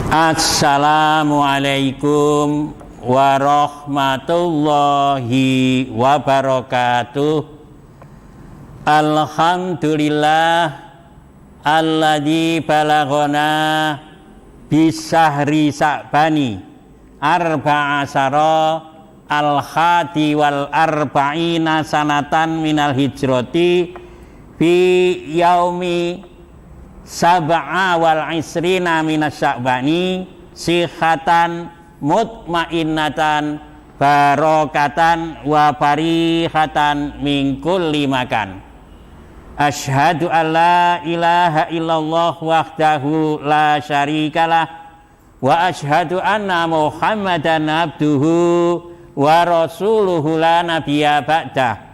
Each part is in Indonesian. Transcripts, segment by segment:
Assalamualaikum warahmatullahi wabarakatuh. Alhamdulillah alladzi balaghana bisahri sa'bani arba'asara al-khati wal arba'ina sanatan minal hijrati fi yaumi sab'a wal isrina minas sya'bani sihatan mutmainnatan barokatan wa barihatan min kulli makan. Asyhadu an la ilaha illallah wahdahu la syarikalah wa asyhadu anna muhammadan abduhu wa rasuluhu la nabiyya ba'dah.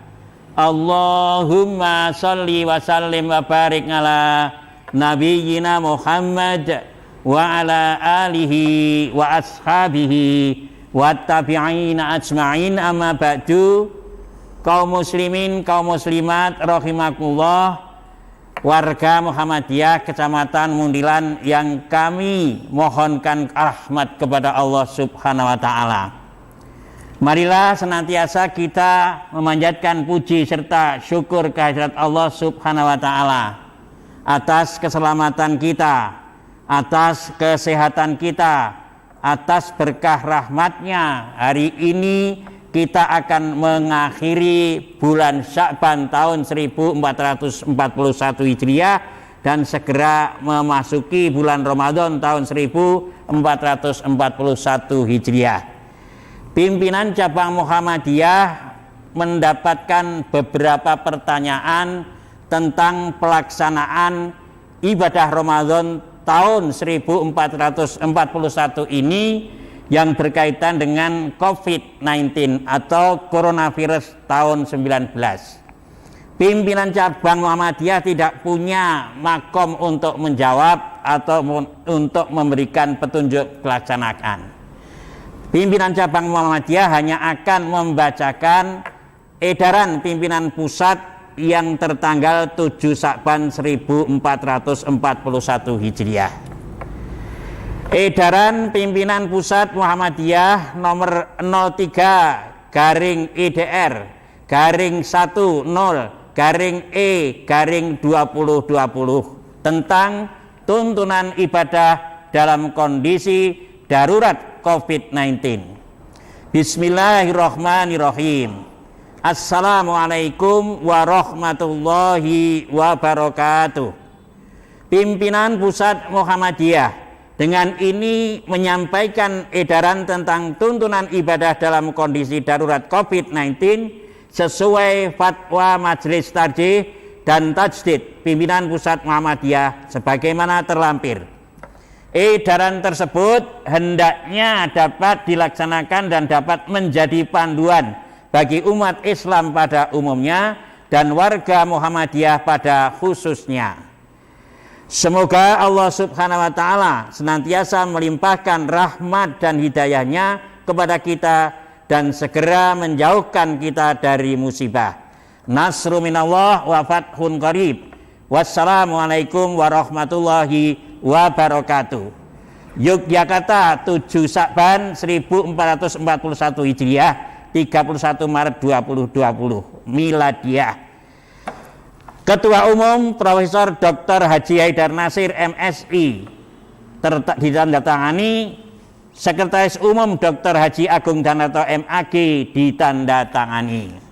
Allahumma sholli wa sallim wa barik ala nabiyyina Muhammad wa ala alihi wa ashabihi wa tabi'ina ajma'in, amma ba'du. Kaum muslimin, kaum muslimat rahimakumullah, warga Muhammadiyah Kecamatan Mundilan yang kami mohonkan rahmat kepada Allah Subhanahu wa taala. Marilah senantiasa kita memanjatkan puji serta syukur kehadirat Allah Subhanahu wa taala atas keselamatan kita, atas kesehatan kita, atas berkah rahmatnya. Hari ini kita akan mengakhiri bulan Sya'ban tahun 1441 Hijriah dan segera memasuki bulan Ramadan tahun 1441 Hijriah. Pimpinan cabang Muhammadiyah mendapatkan beberapa pertanyaan tentang pelaksanaan ibadah Ramadan tahun 1441 ini yang berkaitan dengan COVID-19 atau coronavirus tahun 19. Pimpinan cabang Muhammadiyah tidak punya makom untuk menjawab atau untuk memberikan petunjuk pelaksanaan. Pimpinan cabang Muhammadiyah hanya akan membacakan edaran pimpinan pusat yang tertanggal 7 Sya'ban 1441 Hijriah. Edaran pimpinan pusat Muhammadiyah nomor 03-EDR-10-E-2020 tentang tuntunan ibadah dalam kondisi darurat COVID-19. Bismillahirrahmanirrahim. Assalamualaikum warahmatullahi wabarakatuh. Pimpinan Pusat Muhammadiyah dengan ini menyampaikan edaran tentang tuntunan ibadah dalam kondisi darurat COVID-19 sesuai fatwa Majelis Tarjih dan Tajdid Pimpinan Pusat Muhammadiyah sebagaimana terlampir. Edaran tersebut hendaknya dapat dilaksanakan dan dapat menjadi panduan bagi umat Islam pada umumnya dan warga Muhammadiyah pada khususnya. Semoga Allah Subhanahu wa taala senantiasa melimpahkan rahmat dan hidayahnya kepada kita dan segera menjauhkan kita dari musibah. Nasru minallah wa fathun qarib. Wassalamualaikum warahmatullahi wabarakatuh. Yogyakarta 7 Sya'ban 1441 Hijriah 31 Maret 2020 Miladiah. Ketua Umum Profesor Dr. Haji Haidar Nasir MSI ditandatangani. Sekretaris Umum Dr. Haji Agung Danarto MAG ditandatangani.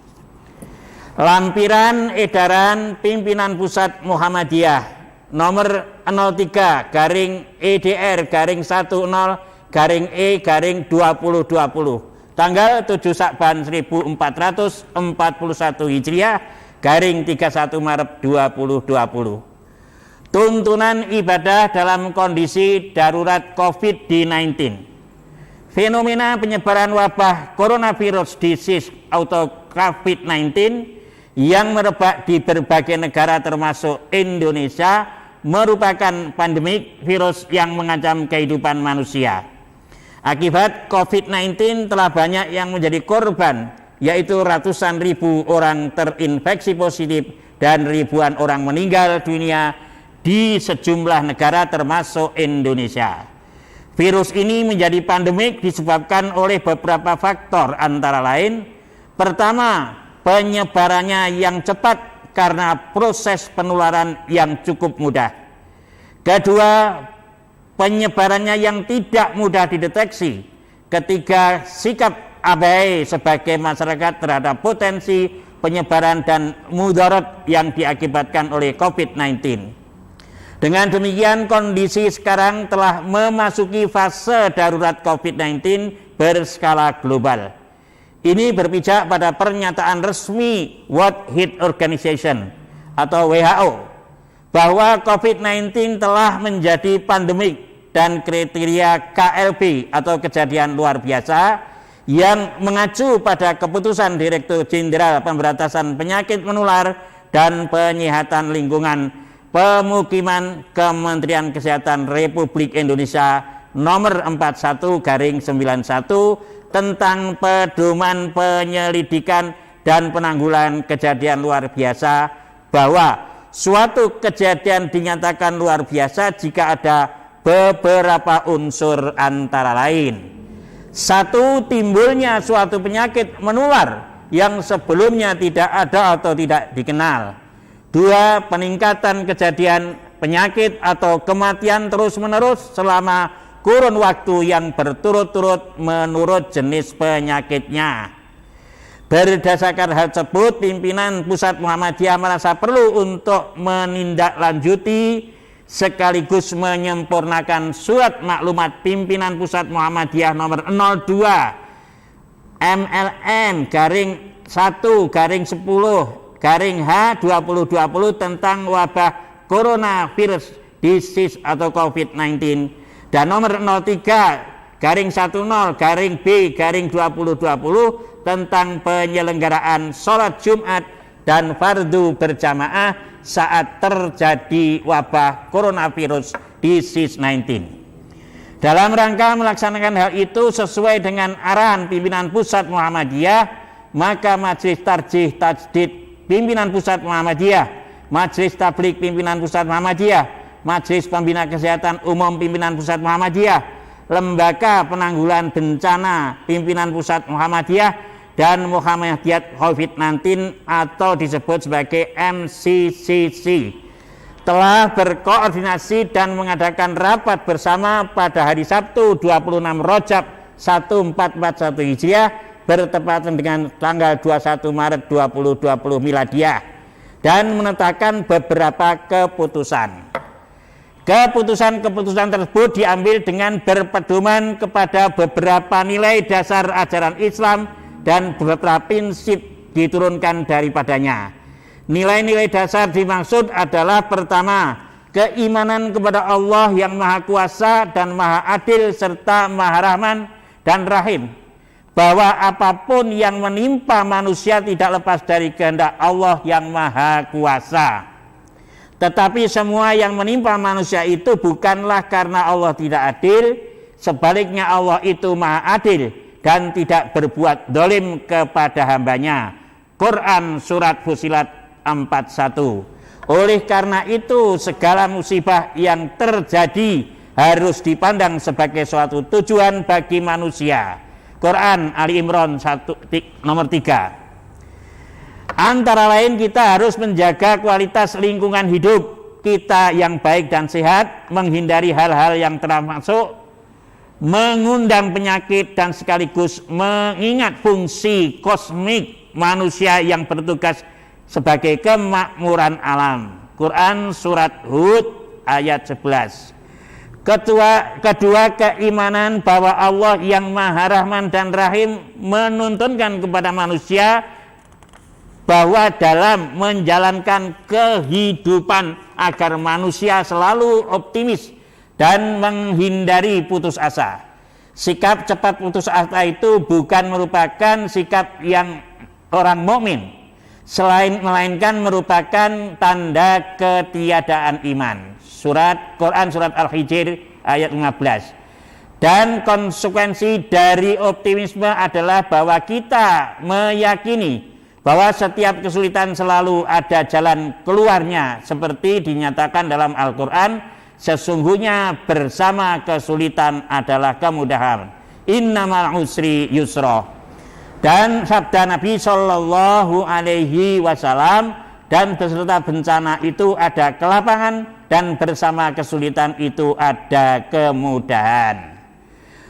Lampiran edaran pimpinan pusat Muhammadiyah nomor 03-10-E-2020 tanggal 7 Sya'ban 1441 Hijriah _31 Maret 2020. Tuntunan ibadah dalam kondisi darurat COVID-19. Fenomena penyebaran wabah coronavirus disease atau COVID-19 yang merebak di berbagai negara termasuk Indonesia merupakan pandemik virus yang mengancam kehidupan manusia. Akibat COVID-19 telah banyak yang menjadi korban, yaitu ratusan ribu orang terinfeksi positif dan ribuan orang meninggal dunia di sejumlah negara termasuk Indonesia. Virus ini menjadi pandemik disebabkan oleh beberapa faktor, antara lain: pertama, penyebarannya yang cepat karena proses penularan yang cukup mudah. Kedua, penyebarannya yang tidak mudah dideteksi. Ketiga, sikap abai sebagai masyarakat terhadap potensi penyebaran dan mudarat yang diakibatkan oleh COVID-19. Dengan demikian, kondisi sekarang telah memasuki fase darurat COVID-19 berskala global. Ini berpijak pada pernyataan resmi World Health Organization atau WHO bahwa COVID-19 telah menjadi pandemik dan kriteria KLB atau kejadian luar biasa yang mengacu pada keputusan Direktur Jenderal Pemberantasan Penyakit Menular dan Penyihatan Lingkungan Pemukiman Kementerian Kesehatan Republik Indonesia nomor 41/91 tentang pedoman penyelidikan dan penanggulangan kejadian luar biasa, bahwa suatu kejadian dinyatakan luar biasa jika ada beberapa unsur, antara lain: 1. Timbulnya suatu penyakit menular yang sebelumnya tidak ada atau tidak dikenal. 2. Peningkatan kejadian penyakit atau kematian terus-menerus selama kurun waktu yang berturut-turut menurut jenis penyakitnya. Berdasarkan hal tersebut, pimpinan Pusat Muhammadiyah merasa perlu untuk menindaklanjuti sekaligus menyempurnakan surat maklumat pimpinan Pusat Muhammadiyah nomor 02 MLM-1/10/H2020 tentang wabah coronavirus disease atau COVID-19, dan nomor 03/10/B/2020 tentang penyelenggaraan sholat Jumat dan fardu berjamaah saat terjadi wabah coronavirus disease 19. Dalam rangka melaksanakan hal itu sesuai dengan arahan pimpinan Pusat Muhammadiyah, maka Majelis Tarjih Tajdid pimpinan Pusat Muhammadiyah, Majelis Tabligh pimpinan Pusat Muhammadiyah, Majelis Pembina Kesehatan Umum pimpinan Pusat Muhammadiyah, Lembaga Penanggulangan Bencana pimpinan Pusat Muhammadiyah, dan Muhammadiyat COVID-19 atau disebut sebagai MCCC telah berkoordinasi dan mengadakan rapat bersama pada hari Sabtu 26 Rajab 1441 Hijriah bertepatan dengan tanggal 21 Maret 2020 Miladiah, dan menetapkan beberapa keputusan. Keputusan tersebut diambil dengan berpedoman kepada beberapa nilai dasar ajaran Islam dan beberapa prinsip diturunkan daripadanya. Nilai-nilai dasar dimaksud adalah: pertama, keimanan kepada Allah yang Maha Kuasa dan Maha Adil serta Maha Rahman dan Rahim, bahwa apapun yang menimpa manusia tidak lepas dari kehendak Allah yang Maha Kuasa. Tetapi semua yang menimpa manusia itu bukanlah karena Allah tidak adil, sebaliknya Allah itu Maha Adil dan tidak berbuat zalim kepada hambanya. Quran Surat Fussilat 41. Oleh karena itu, segala musibah yang terjadi harus dipandang sebagai suatu tujuan bagi manusia. Quran Ali Imran nomor 3. Antara lain, kita harus menjaga kualitas lingkungan hidup kita yang baik dan sehat, menghindari hal-hal yang termasuk mengundang penyakit, dan sekaligus mengingat fungsi kosmik manusia yang bertugas sebagai kemakmuran alam. Quran Surat Hud ayat 11. Kedua, keimanan bahwa Allah yang Maha Rahman dan Rahim menuntunkan kepada manusia bahwa dalam menjalankan kehidupan agar manusia selalu optimis dan menghindari putus asa. Sikap cepat putus asa itu bukan merupakan sikap yang orang mukmin, melainkan merupakan tanda ketiadaan iman. Quran Surat Al-Hijr ayat 15. Dan konsekuensi dari optimisme adalah bahwa kita meyakini bahwa setiap kesulitan selalu ada jalan keluarnya, seperti dinyatakan dalam Al-Quran sesungguhnya bersama kesulitan adalah kemudahan. Innamal usri yusra. Dan sabda Nabi Shallallahu Alaihi Wasallam, dan beserta bencana itu ada kelapangan, dan bersama kesulitan itu ada kemudahan.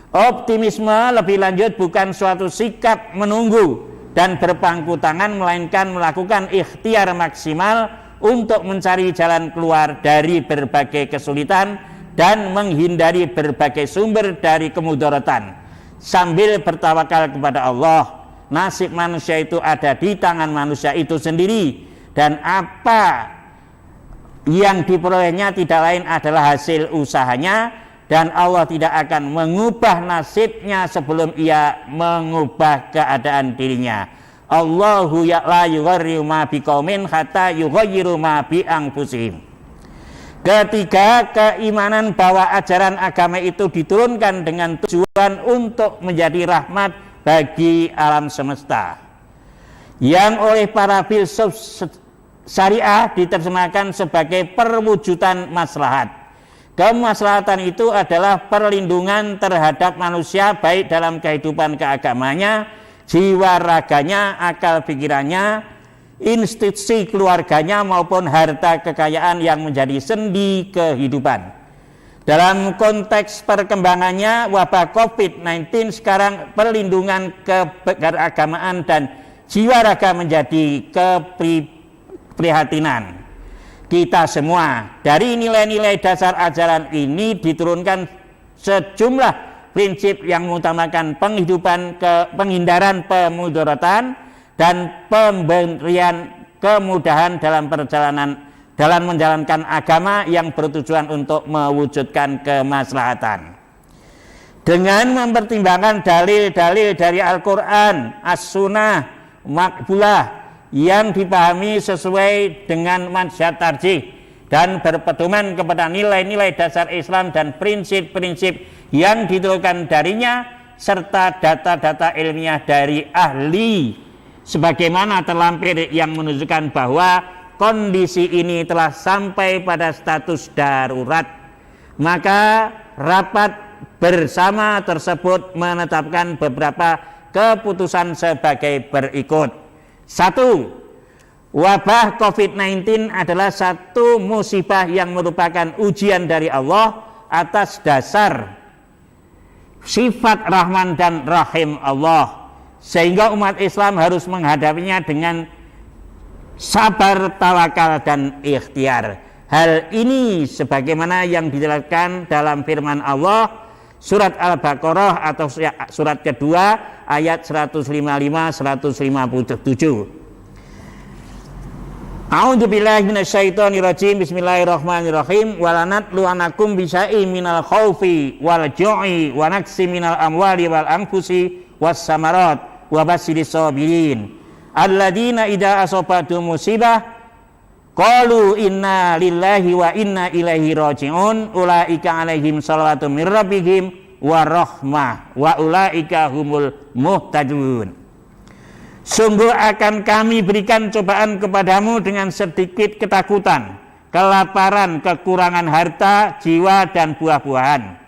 Optimisme lebih lanjut bukan suatu sikap menunggu dan berpangku tangan, melainkan melakukan ikhtiar maksimal untuk mencari jalan keluar dari berbagai kesulitan dan menghindari berbagai sumber dari kemudaratan sambil bertawakal kepada Allah. Nasib manusia itu ada di tangan manusia itu sendiri, dan apa yang diperolehnya tidak lain adalah hasil usahanya, dan Allah tidak akan mengubah nasibnya sebelum ia mengubah keadaan dirinya. Allahu la yughayyiru ma biqaumin hatta yughayyiru ma bi anfusihim. Ketiga, keimanan bahwa ajaran agama itu diturunkan dengan tujuan untuk menjadi rahmat bagi alam semesta, yang oleh para filsuf syariah diterjemahkan sebagai perwujudan maslahat. Kemaslahatan itu adalah perlindungan terhadap manusia baik dalam kehidupan keagamanya, jiwa raganya, akal pikirannya, institusi keluarganya maupun harta kekayaan yang menjadi sendi kehidupan. Dalam konteks perkembangannya wabah COVID-19 sekarang, perlindungan keberagamaan dan jiwa raga menjadi keprihatinan kita semua. Dari nilai-nilai dasar ajaran ini diturunkan sejumlah prinsip yang mengutamakan penghidupan, penghindaran pemudaratan, dan pemberian kemudahan dalam menjalankan agama yang bertujuan untuk mewujudkan kemaslahatan. Dengan mempertimbangkan dalil-dalil dari Al-Quran, As-Sunnah, Maqbulah yang dipahami sesuai dengan manhaj tarjih dan berpedoman kepada nilai-nilai dasar Islam dan prinsip-prinsip yang diturunkan darinya, serta data-data ilmiah dari ahli sebagaimana terlampir yang menunjukkan bahwa kondisi ini telah sampai pada status darurat, maka rapat bersama tersebut menetapkan beberapa keputusan sebagai berikut. 1. Wabah COVID-19 adalah satu musibah yang merupakan ujian dari Allah atas dasar sifat Rahman dan Rahim Allah, sehingga umat Islam harus menghadapinya dengan sabar, tawakal, dan ikhtiar. Hal ini sebagaimana yang dijelaskan dalam firman Allah surat Al-Baqarah atau surat kedua ayat 155-157. A'udzubillahi minasyaitonirrajim. Bismillahirrahmanirrahim. Walanatlu anakum bisyai'in minal khaufi wal ju'i wa naqsi minal amwali wal anfusi was samarat wa basyiris sabirin alladzina idza asabatum musibah qalu inna lillahi wa inna ilaihi raji'un ulaika alaihim shalawatun mir rabbihim wa rahmah wa ulaika humul muhtadun. Sungguh akan kami berikan cobaan kepadamu dengan sedikit ketakutan, kelaparan, kekurangan harta, jiwa, dan buah-buahan.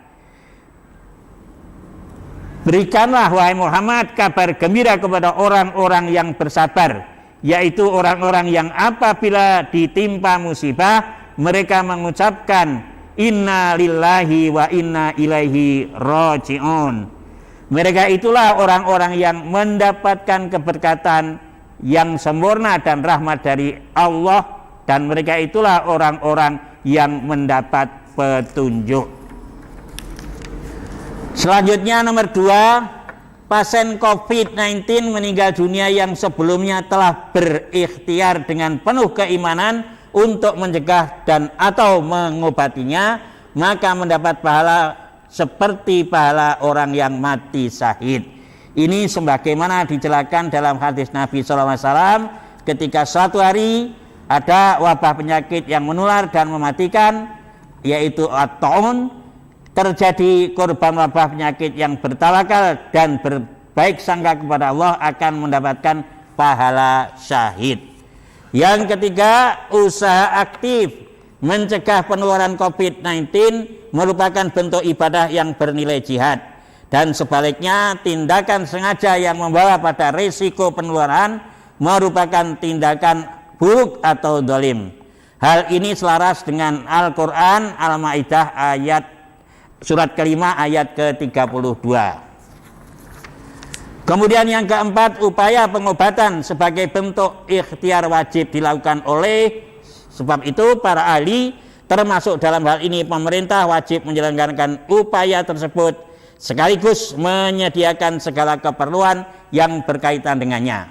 Berikanlah wahai Muhammad kabar gembira kepada orang-orang yang bersabar, yaitu orang-orang yang apabila ditimpa musibah mereka mengucapkan inna lillahi wa inna ilaihi raji'un. Mereka itulah orang-orang yang mendapatkan keberkatan yang sempurna dan rahmat dari Allah, dan mereka itulah orang-orang yang mendapat petunjuk. Selanjutnya nomor 2, pasien COVID-19 meninggal dunia yang sebelumnya telah berikhtiar dengan penuh keimanan untuk mencegah dan atau mengobatinya, maka mendapat pahala seperti pahala orang yang mati syahid. Ini sebagaimana dijelaskan dalam hadis Nabi SAW ketika suatu hari ada wabah penyakit yang menular dan mematikan, yaitu at-ta'un. Terjadi korban wabah penyakit yang bertawakal dan berbaik sangka kepada Allah akan mendapatkan pahala syahid. Yang ketiga, usaha aktif mencegah penularan COVID-19 merupakan bentuk ibadah yang bernilai jihad, dan sebaliknya tindakan sengaja yang membawa pada risiko penularan merupakan tindakan buruk atau zalim. Hal ini selaras dengan Al-Quran Al-Ma'idah ayat surat kelima ayat ke-32. Kemudian yang keempat, upaya pengobatan sebagai bentuk ikhtiar wajib dilakukan oleh sebab itu para ahli, termasuk dalam hal ini pemerintah, wajib menyelenggarakan upaya tersebut sekaligus menyediakan segala keperluan yang berkaitan dengannya.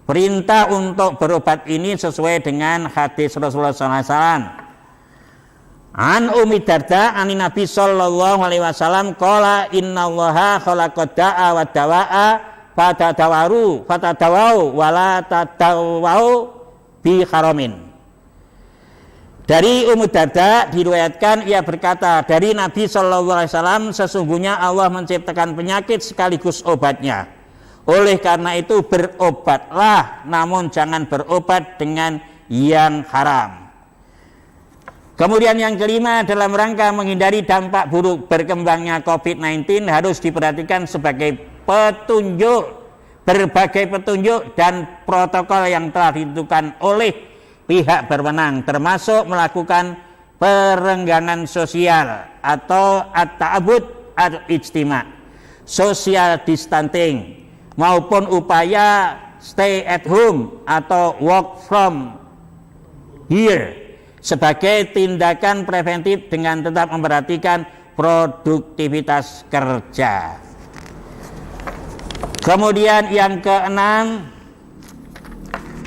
Perintah untuk berobat ini sesuai dengan hadis Rasulullah SAW. An Ummi Darda ani Nabi sallallahu alaihi wasallam qala innallaha khalaqad da'a wa dawa'a fatadawau wala tadawau bi haramin. Dari Ummu Darda diriwayatkan ia berkata dari Nabi sallallahu alaihi wasallam, sesungguhnya Allah menciptakan penyakit sekaligus obatnya. Oleh karena itu berobatlah, namun jangan berobat dengan yang haram. Kemudian yang kelima, dalam rangka menghindari dampak buruk berkembangnya COVID-19 harus diperhatikan sebagai petunjuk, berbagai petunjuk dan protokol yang telah ditentukan oleh pihak berwenang, termasuk melakukan perenggangan sosial atau at-ta'abud al-ijtima', social distancing, maupun upaya stay at home atau work from here sebagai tindakan preventif dengan tetap memperhatikan produktivitas kerja. Kemudian yang keenam,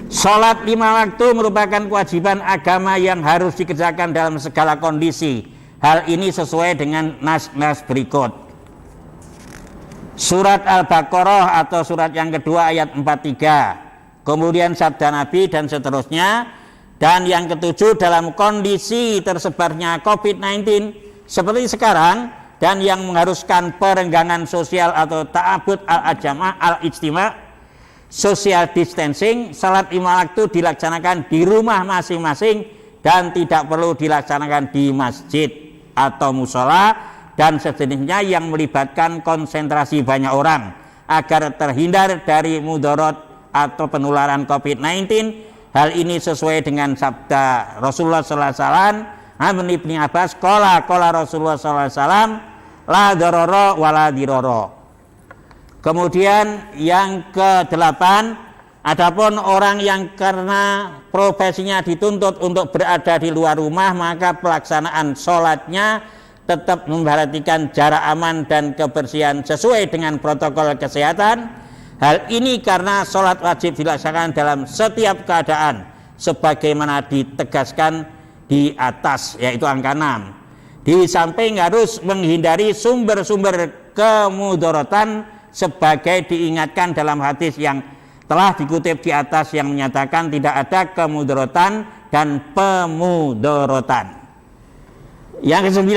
sholat 5 waktu merupakan kewajiban agama yang harus dikerjakan dalam segala kondisi. Hal ini sesuai dengan nas-nas berikut. Surat Al-Baqarah atau surat yang kedua ayat 43, kemudian sabda Nabi dan seterusnya. Dan yang ketujuh, dalam kondisi tersebarnya COVID-19 seperti sekarang dan yang mengharuskan perenggangan sosial atau ta'abud al-ajama' al-ijtima' social distancing, salat 5 waktu dilaksanakan di rumah masing-masing dan tidak perlu dilaksanakan di masjid atau musola dan sejenisnya yang melibatkan konsentrasi banyak orang agar terhindar dari mudarat atau penularan COVID-19. Hal ini sesuai dengan sabda Rasulullah SAW. An Ibnu Abbas qala Rasulullah SAW la darara wala dirara. Kemudian yang ke-8, adapun orang yang karena profesinya dituntut untuk berada di luar rumah, maka pelaksanaan sholatnya tetap memperhatikan jarak aman dan kebersihan sesuai dengan protokol kesehatan. Hal ini karena sholat wajib dilaksanakan dalam setiap keadaan sebagaimana ditegaskan di atas, yaitu angka 6. Di samping harus menghindari sumber-sumber kemudaratan sebagai diingatkan dalam hadis yang telah dikutip di atas yang menyatakan tidak ada kemudaratan dan pemudaratan. Yang ke-9,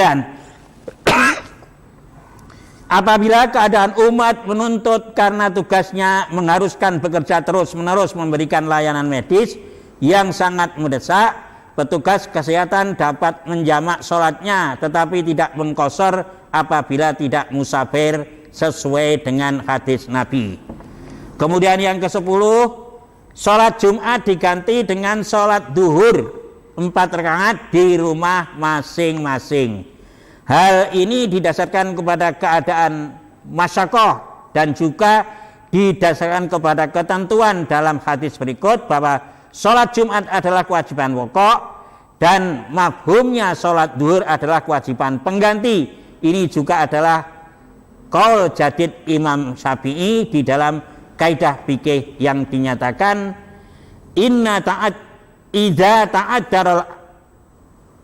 apabila keadaan umat menuntut karena tugasnya mengharuskan bekerja terus-menerus memberikan layanan medis yang sangat mendesak, petugas kesehatan dapat menjamak sholatnya tetapi tidak mengqashar apabila tidak musafir sesuai dengan hadis Nabi. Kemudian yang ke-10, sholat Jumat diganti dengan sholat duhur 4 rakaat di rumah masing-masing. Hal ini didasarkan kepada keadaan masyakoh dan juga didasarkan kepada ketentuan dalam hadis berikut bahwa sholat Jumat adalah kewajiban pokok dan mafhumnya sholat duhur adalah kewajiban pengganti. Ini juga adalah qaul jadid Imam Syafi'i di dalam kaidah fikih yang dinyatakan idza ta'addaral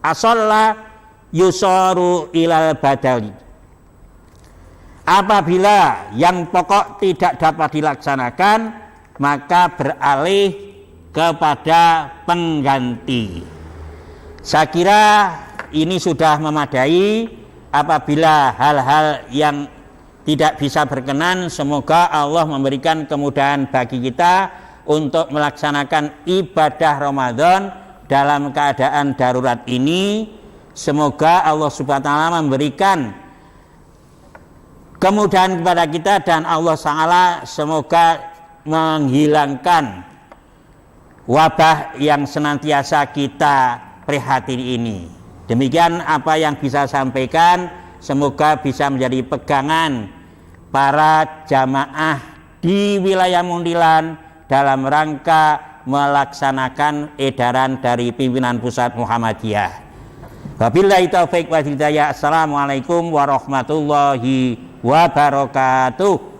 asalla yusaru ilal badali. Apabila yang pokok tidak dapat dilaksanakan, maka beralih kepada pengganti. Saya kira ini sudah memadai. Apabila hal-hal yang tidak bisa berkenan, semoga Allah memberikan kemudahan bagi kita untuk melaksanakan ibadah Ramadan dalam keadaan darurat ini. Semoga Allah Subhanahu wa taala memberikan kemudahan kepada kita, dan Allah Ta'ala semoga menghilangkan wabah yang senantiasa kita prihatin ini. Demikian apa yang bisa sampaikan, semoga bisa menjadi pegangan para jamaah di wilayah Muntilan dalam rangka melaksanakan edaran dari pimpinan pusat Muhammadiyah. Wabillahi taufiq wal hidayah. Assalamualaikum warahmatullahi wabarakatuh.